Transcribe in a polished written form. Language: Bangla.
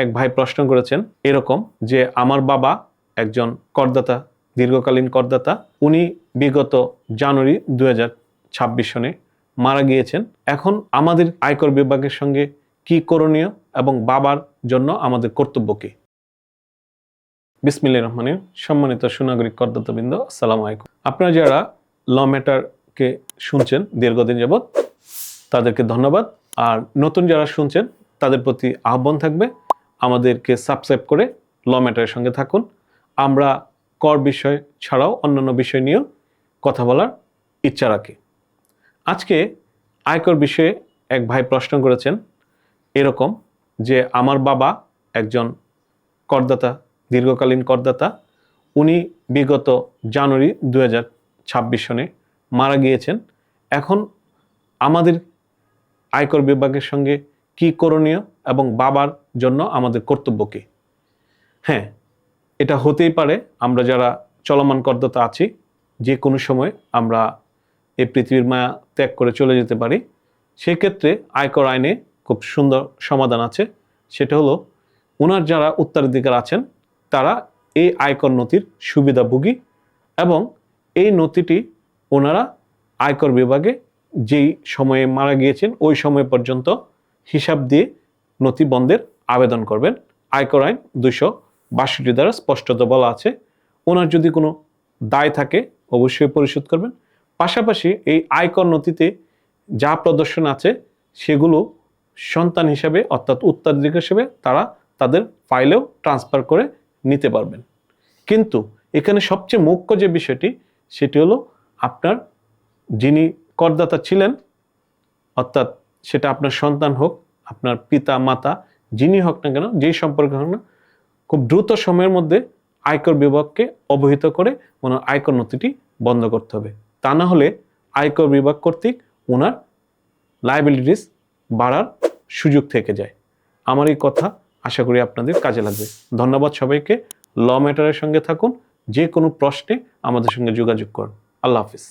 এক ভাই প্রশ্ন করেছেন এরকম যে আমার বাবা একজন করদাতা, দীর্ঘকালীন করদাতা। উনি বিগত জানুয়ারি 2026 সনে মারা গিয়েছেন। এখন আমাদের আয়কর বিভাগের সঙ্গে কি করণীয় এবং বাবার জন্য আমাদের কর্তব্য কি? বিসমিল্লাহির রহমানির রহিম। সম্মানিত সুনাগরিক করদাতাবৃন্দ, আসসালামু আলাইকুম। আপনারা যারা ল ম্যাটারকে শুনছেন দীর্ঘদিন যাবৎ, তাদেরকে ধন্যবাদ। আর নতুন যারা শুনছেন তাদের প্রতি আহ্বান থাকবে আমাদেরকে সাবস্ক্রাইব করে ল ম্যাটারের সঙ্গে থাকুন। আমরা কর বিষয় ছাড়াও অন্যান্য বিষয় নিয়েও কথা বলার ইচ্ছা রাখি। আজকে আয়কর বিষয়ে এক ভাই প্রশ্ন করেছেন এরকম যে আমার বাবা একজন করদাতা, দীর্ঘকালীন করদাতা। উনি বিগত জানুয়ারি 2026 সনে মারা গিয়েছেন। এখন আমাদের আয়কর বিভাগের সঙ্গে কি করণীয় এবং বাবার জন্য আমাদের কর্তব্য কি? হ্যাঁ, এটা হতেই পারে আমরা যারা চলমান করদাতা আছি যে কোনো সময় আমরা এই পৃথিবীর মায়া ত্যাগ করে চলে যেতে পারি। সেক্ষেত্রে আয়কর আইনে খুব সুন্দর সমাধান আছে। সেটা হলো ওনার যারা উত্তরাধিকার আছেন তারা এই আয়কর নথির সুবিধাভোগী এবং এই নথিটি ওনারা আয়কর বিভাগে যেই সময়ে মারা গিয়েছেন ওই সময় পর্যন্ত হিসাব দিয়ে নথি বন্ধের আবেদন করবেন। আয়কর আইন 262 দ্বারা স্পষ্টত বলা আছে। ওনার যদি কোনো দায় থাকে অবশ্যই পরিশোধ করবেন। পাশাপাশি এই আয়কর নথিতে যা প্রদর্শন আছে সেগুলো সন্তান হিসাবে অর্থাৎ উত্তরাধিকার হিসেবে তারা তাদের ফাইলেও ট্রান্সফার করে নিতে পারবেন। কিন্তু এখানে সবচেয়ে মুখ্য যে বিষয়টি সেটি হলো আপনার যিনি করদাতা ছিলেন, অর্থাৎ সেটা আপনার সন্তান হোক, আপনার পিতা মাতা, যিনি হোক না কেন, যেই সম্পর্কে হোক না, খুব দ্রুত সময়ের মধ্যে আয়কর বিভাগকে অবহিত করে ওনার আয়কর নথিটি বন্ধ করতে হবে। তা না হলে আয়কর বিভাগ কর্তৃক ওনার লায়াবিলিটিস বাড়ার সুযোগ থেকে যায়। আমার এই কথা আশা করি আপনাদের কাজে লাগবে। ধন্যবাদ সবাইকে। ল ম্যাটারের সঙ্গে থাকুন। যে কোনো প্রশ্নে আমাদের সঙ্গে যোগাযোগ করুন। আল্লাহ হাফিজ।